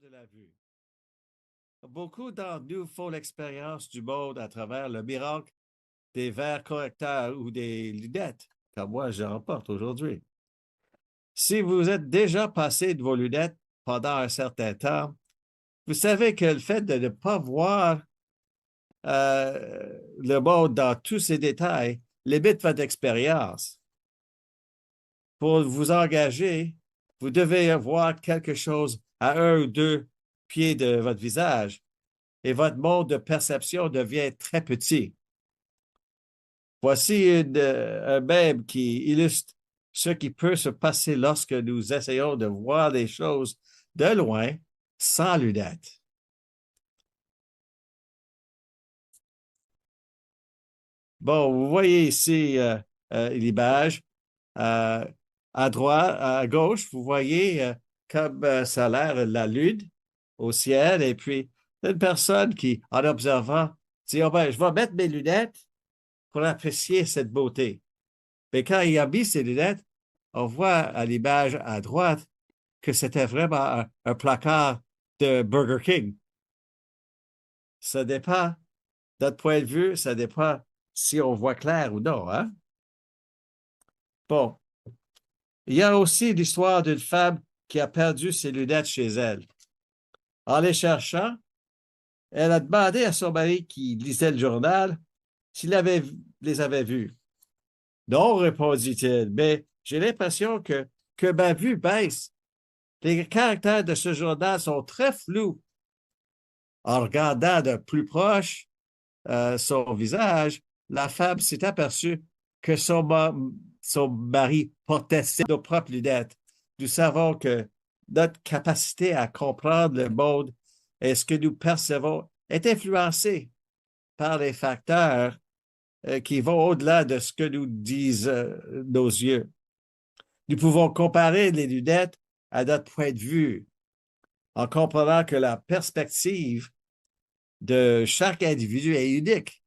de la vue. Beaucoup d'entre nous font l'expérience du monde à travers le miracle des verres correcteurs ou des lunettes, comme moi j'en porte aujourd'hui. Si vous êtes déjà passé de vos lunettes pendant un certain temps, vous savez que le fait de ne pas voir le monde dans tous ses détails limite votre expérience. Pour vous engager, vous devez voir quelque chose à 1 ou 2 pieds de votre visage et votre mode de perception devient très petit. Voici un mème qui illustre ce qui peut se passer lorsque nous essayons de voir les choses de loin sans lunettes. Bon, vous voyez ici l'image. Euh, à droite, à gauche, vous voyez comme ça a l'air la lune au ciel, et puis une personne qui, en observant, dit, oh ben, je vais mettre mes lunettes pour apprécier cette beauté. Mais quand il a mis ses lunettes, on voit à l'image à droite que c'était vraiment un placard de Burger King. Ça dépend, notre point de vue, ça dépend si on voit clair ou non, hein? Bon, il y a aussi l'histoire d'une femme qui a perdu ses lunettes chez elle. En les cherchant, elle a demandé à son mari qui lisait le journal s'il les avait vus. Non, répondit-il, mais j'ai l'impression que ma vue baisse. Les caractères de ce journal sont très flous. En regardant de plus proche son visage, la femme s'est aperçue que son mari portait ses propres lunettes. Nous savons que notre capacité à comprendre le monde et ce que nous percevons est influencée par les facteurs qui vont au-delà de ce que nous disent nos yeux. Nous pouvons comparer les lunettes à notre point de vue en comprenant que la perspective de chaque individu est unique,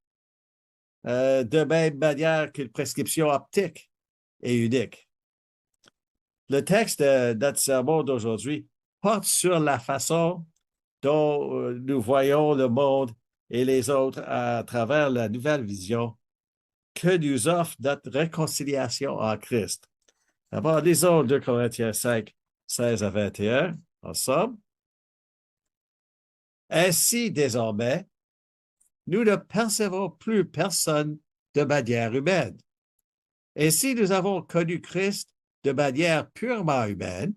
de même manière qu'une prescription optique est unique. Le texte de notre sermon d'aujourd'hui porte sur la façon dont nous voyons le monde et les autres à travers la nouvelle vision que nous offre notre réconciliation en Christ. D'abord, lisons 2 Corinthiens 5, 16 à 21, ensemble. Ainsi, désormais, nous ne percevons plus personne de manière humaine. Et si nous avons connu Christ de manière purement humaine,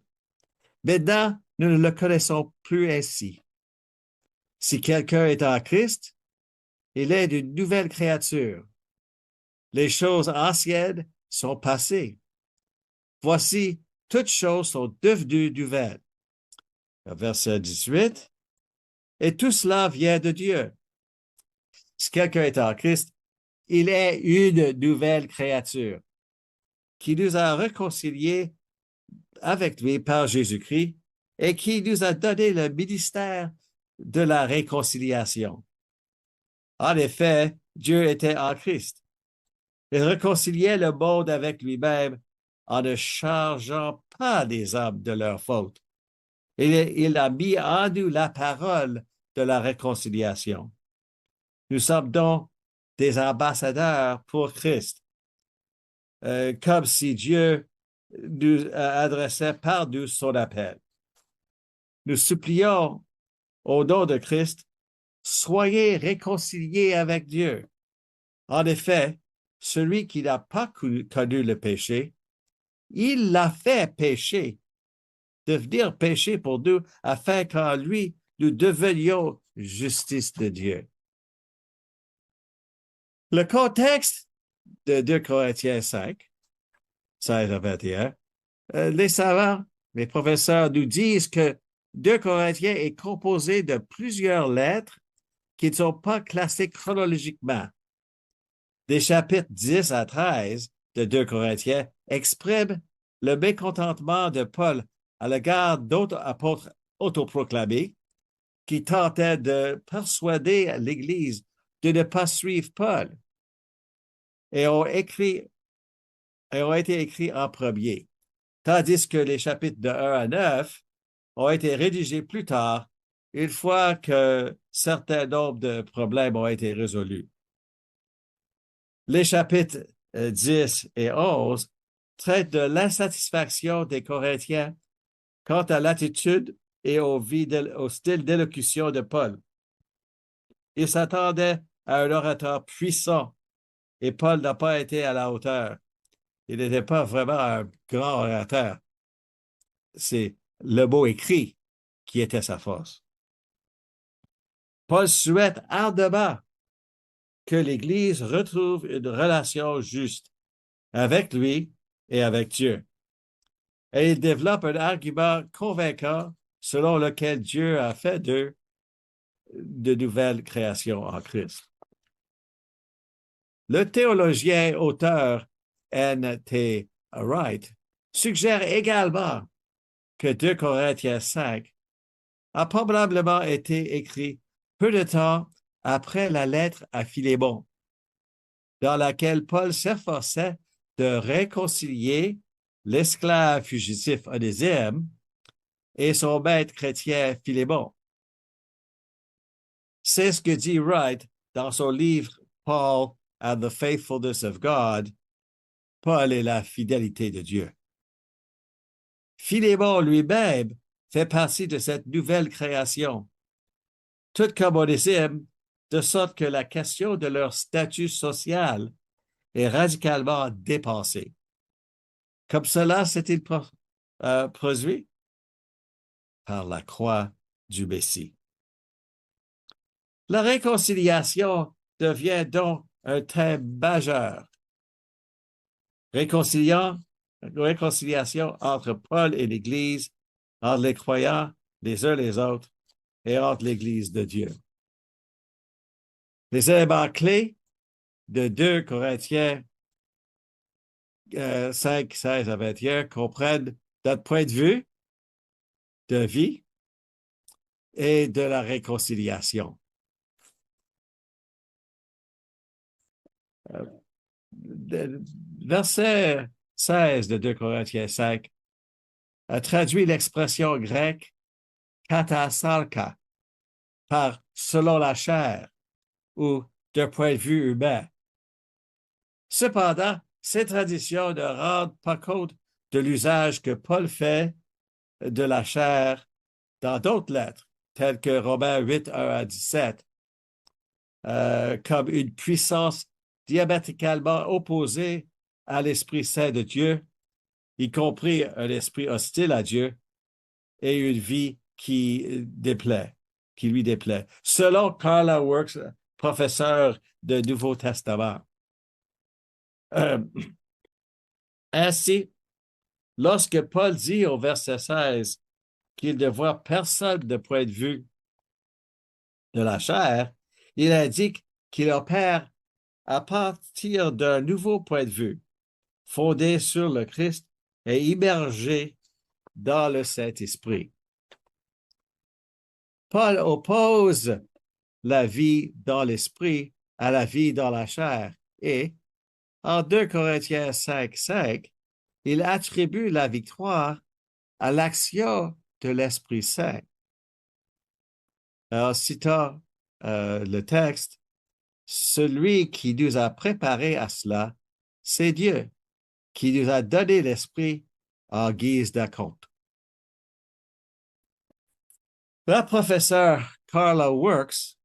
maintenant, nous ne le connaissons plus ainsi. Si quelqu'un est en Christ, il est une nouvelle créature. Les choses anciennes sont passées. Voici, toutes choses sont devenues nouvelles. Verset 18. Et tout cela vient de Dieu. Si quelqu'un est en Christ, il est une nouvelle créature qui nous a réconciliés avec lui par Jésus-Christ et qui nous a donné le ministère de la réconciliation. En effet, Dieu était en Christ. Il réconciliait le monde avec lui-même en ne chargeant pas les hommes de leurs fautes. Il a mis en nous la parole de la réconciliation. Nous sommes donc des ambassadeurs pour Christ, comme si Dieu nous adressait par nous son appel. Nous supplions au nom de Christ, soyez réconciliés avec Dieu. En effet, celui qui n'a pas connu le péché, il l'a fait pécher, devenir péché pour nous, afin qu'en lui, nous devenions justice de Dieu. Le contexte de 2 Corinthiens 5, 16 à 21, les savants, les professeurs nous disent que 2 Corinthiens est composé de plusieurs lettres qui ne sont pas classées chronologiquement. Des chapitres 10 à 13 de 2 Corinthiens expriment le mécontentement de Paul à l'égard d'autres apôtres autoproclamés qui tentaient de persuader l'Église de ne pas suivre Paul et ont été écrits en premier. Tandis que les chapitres de 1 à 9 ont été rédigés plus tard, une fois que certains nombres de problèmes ont été résolus. Les chapitres 10 et 11 traitent de l'insatisfaction des Corinthiens quant à l'attitude et au style d'élocution de Paul. Ils s'attendaient à un orateur puissant et Paul n'a pas été à la hauteur. Il n'était pas vraiment un grand orateur. C'est le mot écrit qui était sa force. Paul souhaite ardemment que l'Église retrouve une relation juste avec lui et avec Dieu. Et il développe un argument convaincant selon lequel Dieu a fait d'eux de nouvelles créations en Christ. Le théologien auteur N.T. Wright suggère également que 2 Corinthiens 5 a probablement été écrit peu de temps après la lettre à Philémon, dans laquelle Paul s'efforçait de réconcilier l'esclave fugitif Onésime et son maître chrétien Philémon. C'est ce que dit Wright dans son livre Paul and the Faithfulness of God, Paul et la fidélité de Dieu. Philémon lui-même fait partie de cette nouvelle création, tout comme Onésime, de sorte que la question de leur statut social est radicalement dépassée. Comme cela s'est-il produit par la croix du Messie. La réconciliation devient donc un thème majeur. Réconciliation entre Paul et l'Église, entre les croyants les uns les autres et entre l'Église de Dieu. Les éléments clés de 2 Corinthiens 5, 16 à 21 comprennent notre point de vue de vie et de la réconciliation. Verset 16 de 2 Corinthiens 5 a traduit l'expression grecque katasalka par selon la chair ou d'un point de vue humain. Cependant, ces traditions ne rendent pas compte de l'usage que Paul fait de la chair dans d'autres lettres, telles que Romains 8, 1 à 17, comme une puissance diamétralement opposée à l'Esprit Saint de Dieu, y compris un esprit hostile à Dieu et une vie qui lui déplaît. Selon Carla Works, professeur de Nouveau Testament. Ainsi, lorsque Paul dit au verset 16 qu'il ne voit personne de point de vue de la chair, il indique qu'il opère à partir d'un nouveau point de vue, fondé sur le Christ et immergé dans le Saint-Esprit. Paul oppose la vie dans l'esprit à la vie dans la chair et, en 2 Corinthiens 5, 5, il attribue la victoire à l'action de l'Esprit Saint. Alors, citant le texte, celui qui nous a préparés à cela, c'est Dieu, qui nous a donné l'Esprit en guise d'acompte. La professeure Carla Works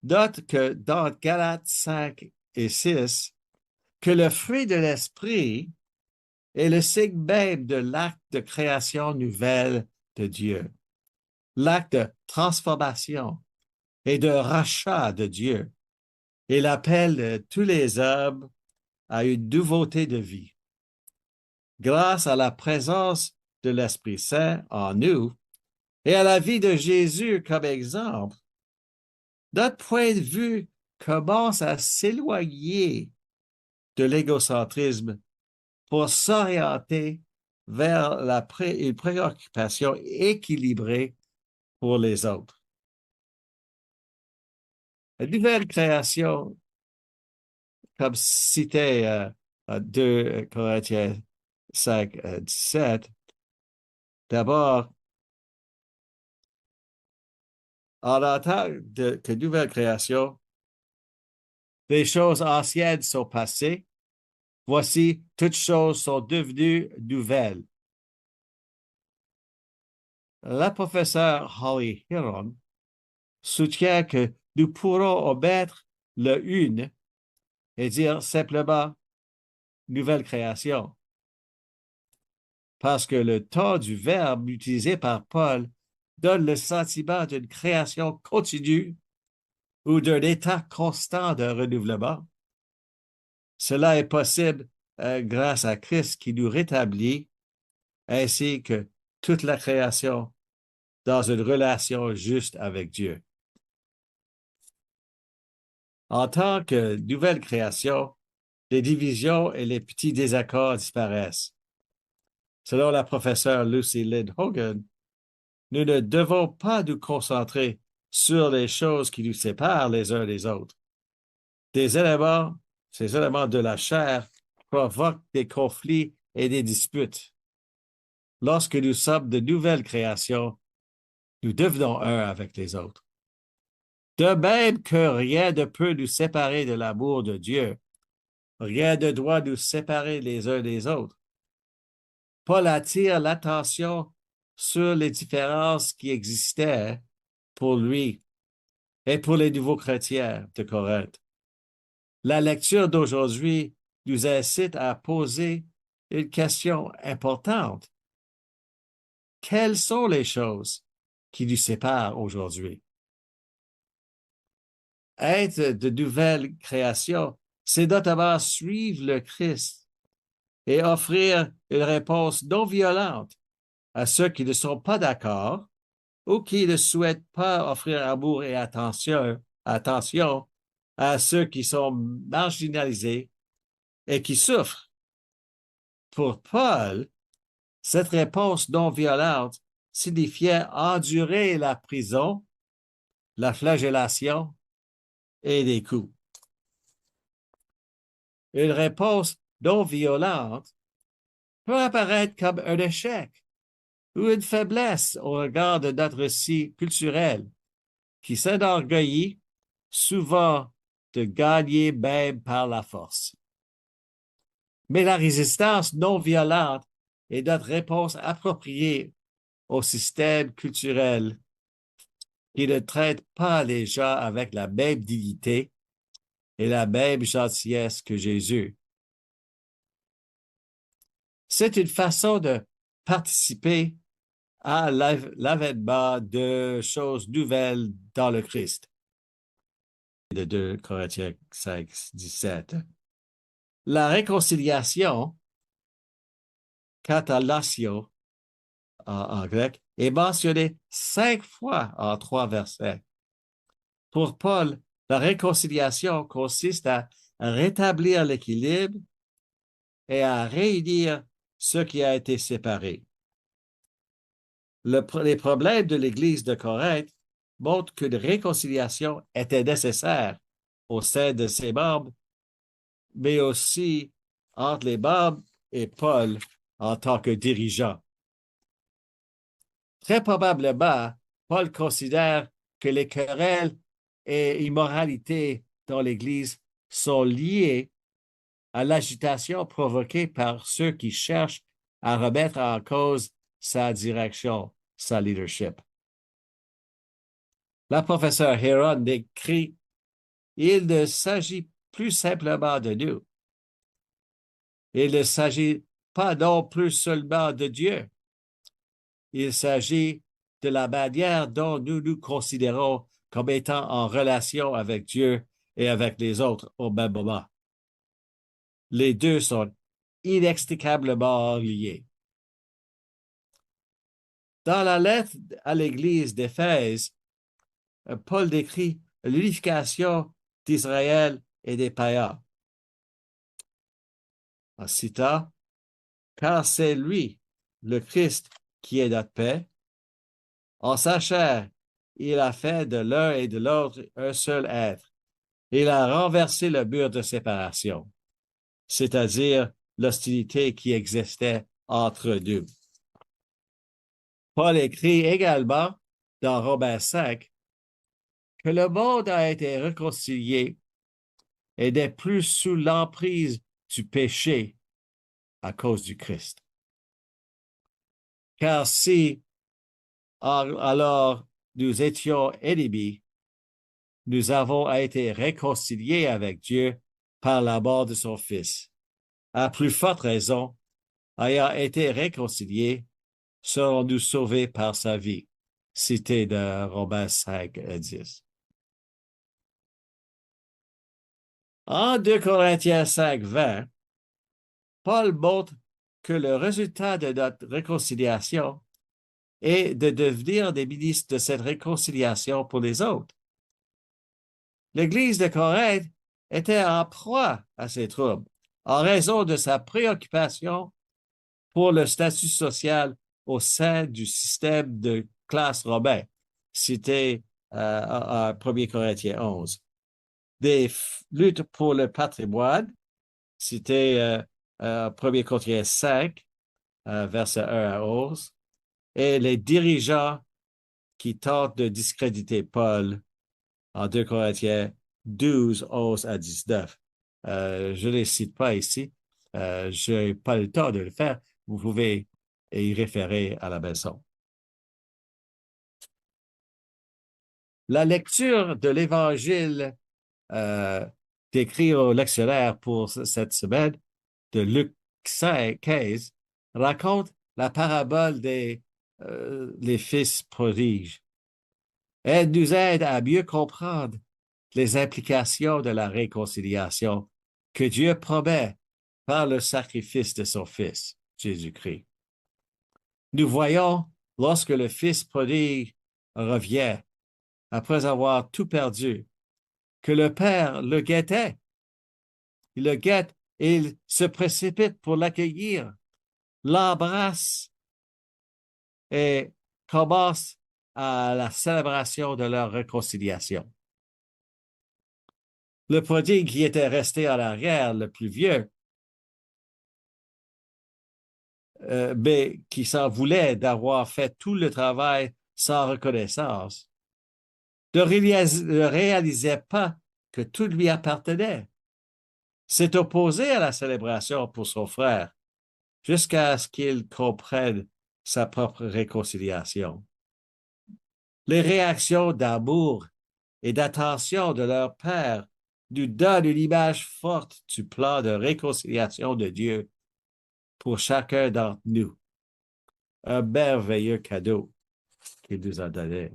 note que dans Galates 5 et 6, que le fruit de l'Esprit est le signe même de l'acte de création nouvelle de Dieu, l'acte de transformation et de rachat de Dieu, et l'appel de tous les hommes à une nouveauté de vie. Grâce à la présence de l'Esprit Saint en nous et à la vie de Jésus comme exemple, notre point de vue commence à s'éloigner de l'égocentrisme pour s'orienter vers une préoccupation équilibrée pour les autres. La nouvelle création, comme cité 2 Corinthiens 5, 17, d'abord, En tant que nouvelle création, les choses anciennes sont passées. Voici, toutes choses sont devenues nouvelles. La professeure Holly Heron soutient que nous pourrons omettre le une et dire simplement nouvelle création. Parce que le temps du verbe utilisé par Paul donne le sentiment d'une création continue ou d'un état constant de renouvellement. Cela est possible grâce à Christ qui nous rétablit, ainsi que toute la création dans une relation juste avec Dieu. En tant que nouvelle création, les divisions et les petits désaccords disparaissent. Selon la professeure Lucy Lynn Hogan, nous ne devons pas nous concentrer sur les choses qui nous séparent les uns des autres. Ces éléments de la chair provoquent des conflits et des disputes. Lorsque nous sommes de nouvelles créations, nous devenons un avec les autres. De même que rien ne peut nous séparer de l'amour de Dieu, rien ne doit nous séparer les uns des autres. Paul attire l'attention sur les différences qui existaient pour lui et pour les nouveaux chrétiens de Corinthe. La lecture d'aujourd'hui nous incite à poser une question importante. Quelles sont les choses qui nous séparent aujourd'hui? Être de nouvelles créations, c'est notamment suivre le Christ et offrir une réponse non violente à ceux qui ne sont pas d'accord ou qui ne souhaitent pas offrir amour et attention à ceux qui sont marginalisés et qui souffrent. Pour Paul, cette réponse non violente signifiait endurer la prison, la flagellation et des coups. Une réponse non violente peut apparaître comme un échec ou une faiblesse au regard de notre récit culturel qui s'enorgueillit souvent de gagner même par la force. Mais la résistance non violente est notre réponse appropriée au système culturel qui ne traite pas les gens avec la même dignité et la même gentillesse que Jésus. C'est une façon de participer à l'avènement de choses nouvelles dans le Christ. De 2 Corinthiens 5, 17. La réconciliation, katalasio en grec, est mentionnée 5 fois en 3 versets. Pour Paul, la réconciliation consiste à rétablir l'équilibre et à réunir ce qui a été séparé. Les problèmes de l'Église de Corinthe montrent qu'une réconciliation était nécessaire au sein de ses membres, mais aussi entre les membres et Paul en tant que dirigeant. Très probablement, Paul considère que les querelles et immoralité dans l'Église sont liées à l'agitation provoquée par ceux qui cherchent à remettre en cause sa direction, sa leadership. La professeure Heron décrit: il ne s'agit plus simplement de nous. Il ne s'agit pas non plus seulement de Dieu. Il s'agit de la manière dont nous nous considérons comme étant en relation avec Dieu et avec les autres au même moment. Les deux sont inextricablement liés. Dans la lettre à l'Église d'Éphèse, Paul décrit l'unification d'Israël et des païens. En citant: car c'est lui, le Christ, qui est notre paix. En sa chair, il a fait de l'un et de l'autre un seul être. Il a renversé le mur de séparation, c'est-à-dire l'hostilité qui existait entre nous. Paul écrit également dans Romains 5 que le monde a été réconcilié et n'est plus sous l'emprise du péché à cause du Christ. Car si alors nous étions ennemis, nous avons été réconciliés avec Dieu par la mort de son Fils. À plus forte raison, ayant été réconciliés, serons-nous sauvés par sa vie. Cité de Romains 5, 10. En 2 Corinthiens 5, 20, Paul montre que le résultat de notre réconciliation est de devenir des ministres de cette réconciliation pour les autres. L'Église de Corinthe était en proie à ces troubles en raison de sa préoccupation pour le statut social au sein du système de classe romain, cité à 1 Corinthiens 11. Des luttes pour le patrimoine, cité 1 Corinthiens 5, versets 1 à 11, et les dirigeants qui tentent de discréditer Paul en 2 Corinthiens 12, 11 à 19. Je ne les cite pas ici. Je n'ai pas le temps de le faire. Vous pouvez y référer à la maison. La lecture de l'Évangile décrit au lectionnaire pour cette semaine de Luc 15 raconte la parabole des les fils prodiges. Elle nous aide à mieux comprendre les implications de la réconciliation que Dieu promet par le sacrifice de son Fils, Jésus-Christ. Nous voyons, lorsque le Fils prodigue revient, après avoir tout perdu, que le Père le guettait. Il le guette et il se précipite pour l'accueillir, l'embrasse et commence à la célébration de leur réconciliation. Le prodigue qui était resté en arrière, le plus vieux, mais qui s'en voulait d'avoir fait tout le travail sans reconnaissance, ne réalisait pas que tout lui appartenait. S'est opposé à la célébration pour son frère jusqu'à ce qu'il comprenne sa propre réconciliation. Les réactions d'amour et d'attention de leur père nous donnent une image forte du plan de réconciliation de Dieu pour chacun d'entre nous. Un merveilleux cadeau qu'il nous a donné.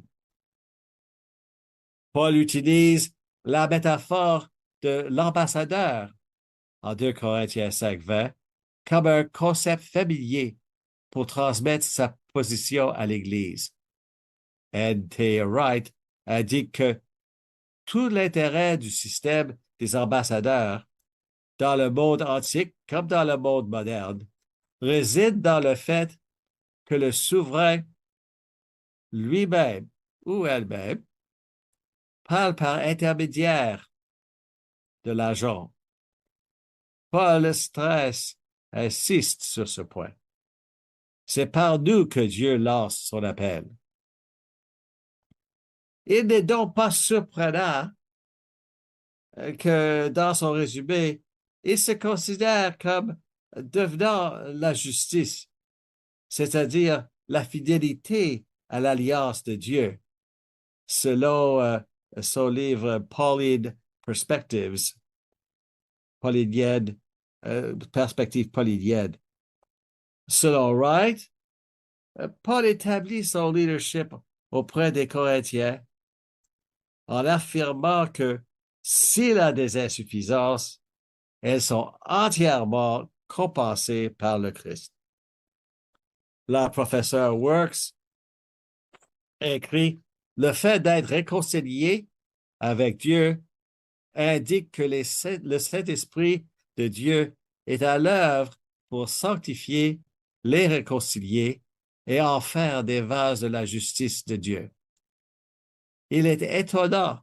Paul utilise la métaphore de l'ambassadeur en 2 Corinthiens 5, 20 comme un concept familier pour transmettre sa position à l'Église. N.T. Wright indique que tout l'intérêt du système des ambassadeurs dans le monde antique comme dans le monde moderne réside dans le fait que le souverain lui-même ou elle-même parle par intermédiaire de l'agent. Paul stresse, insiste sur ce point. C'est par nous que Dieu lance son appel. Il n'est donc pas surprenant que dans son résumé, il se considère comme devenant la justice, c'est-à-dire la fidélité à l'alliance de Dieu, selon son livre Pauline Perspectives, paulinienne, perspective paulinienne. Selon Wright, Paul établit son leadership auprès des Corinthiens en affirmant que s'il a des insuffisances, elles sont entièrement compensées par le Christ. La professeure Works écrit, le fait d'être réconcilié avec Dieu indique que le Saint-Esprit de Dieu est à l'œuvre pour sanctifier les réconcilier et en faire des vases de la justice de Dieu. Il est étonnant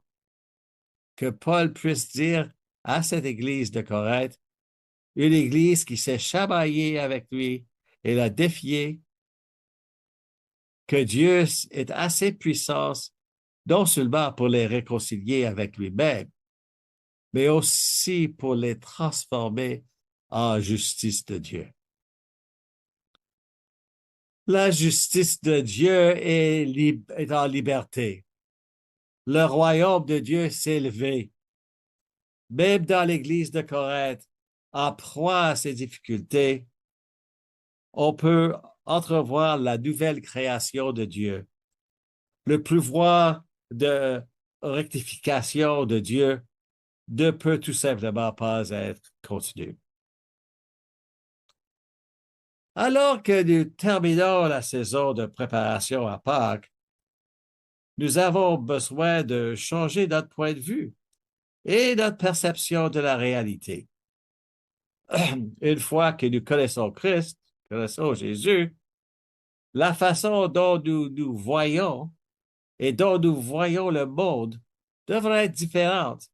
que Paul puisse dire à cette église de Corinthe, une église qui s'est chamaillée avec lui et l'a défié, que Dieu est assez puissant non seulement pour les réconcilier avec lui-même, mais aussi pour les transformer en justice de Dieu. La justice de Dieu est en liberté. Le royaume de Dieu s'est élevé. Même dans l'Église de Corinthe, en proie à ces difficultés, on peut entrevoir la nouvelle création de Dieu. Le pouvoir de rectification de Dieu ne peut tout simplement pas être contenu. Alors que nous terminons la saison de préparation à Pâques, nous avons besoin de changer notre point de vue et notre perception de la réalité. Une fois que nous connaissons Christ, connaissons Jésus, la façon dont nous voyons et dont nous voyons le monde devrait être différente,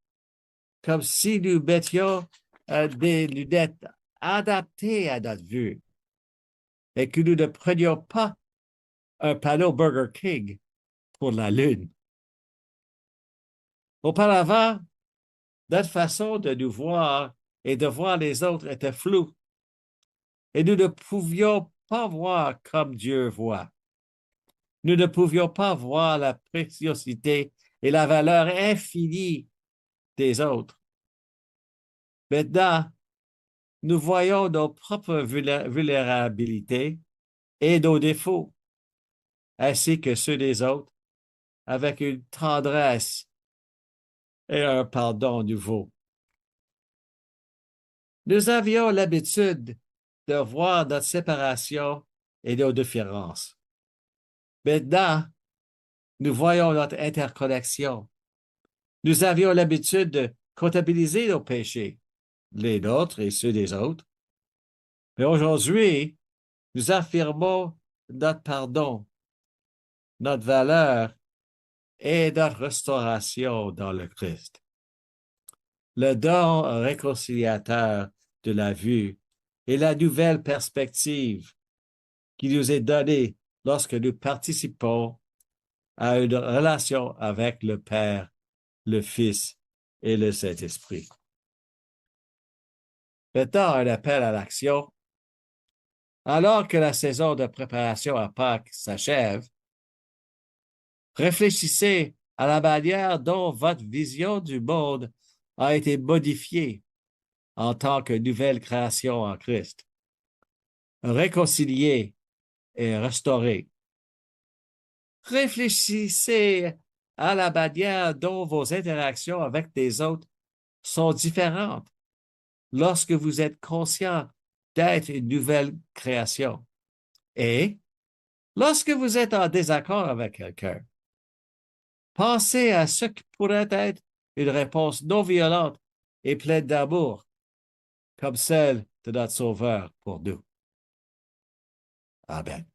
comme si nous mettions des lunettes adaptées à notre vue et que nous ne prenions pas un panneau Burger King pour la Lune. Auparavant, notre façon de nous voir et de voir les autres était floue et nous ne pouvions pas voir comme Dieu voit. Nous ne pouvions pas voir la préciosité et la valeur infinie des autres. Maintenant, nous voyons nos propres vulnérabilités et nos défauts, ainsi que ceux des autres, avec une tendresse et un pardon nouveau. Nous avions l'habitude de voir notre séparation et nos différences. Maintenant, nous voyons notre interconnexion. Nous avions l'habitude de comptabiliser nos péchés, les nôtres et ceux des autres. Mais aujourd'hui, nous affirmons notre pardon, notre valeur et notre restauration dans le Christ. Le don réconciliateur de la vue et la nouvelle perspective qui nous est donnée lorsque nous participons à une relation avec le Père, le Fils et le Saint-Esprit. Maintenant, un appel à l'action. Alors que la saison de préparation à Pâques s'achève, réfléchissez à la manière dont votre vision du monde a été modifiée en tant que nouvelle création en Christ, réconciliée et restaurée. Réfléchissez à la manière dont vos interactions avec les autres sont différentes lorsque vous êtes conscient d'être une nouvelle création. Et lorsque vous êtes en désaccord avec quelqu'un, pensez à ce qui pourrait être une réponse non violente et pleine d'amour, comme celle de notre Sauveur pour nous. Amen.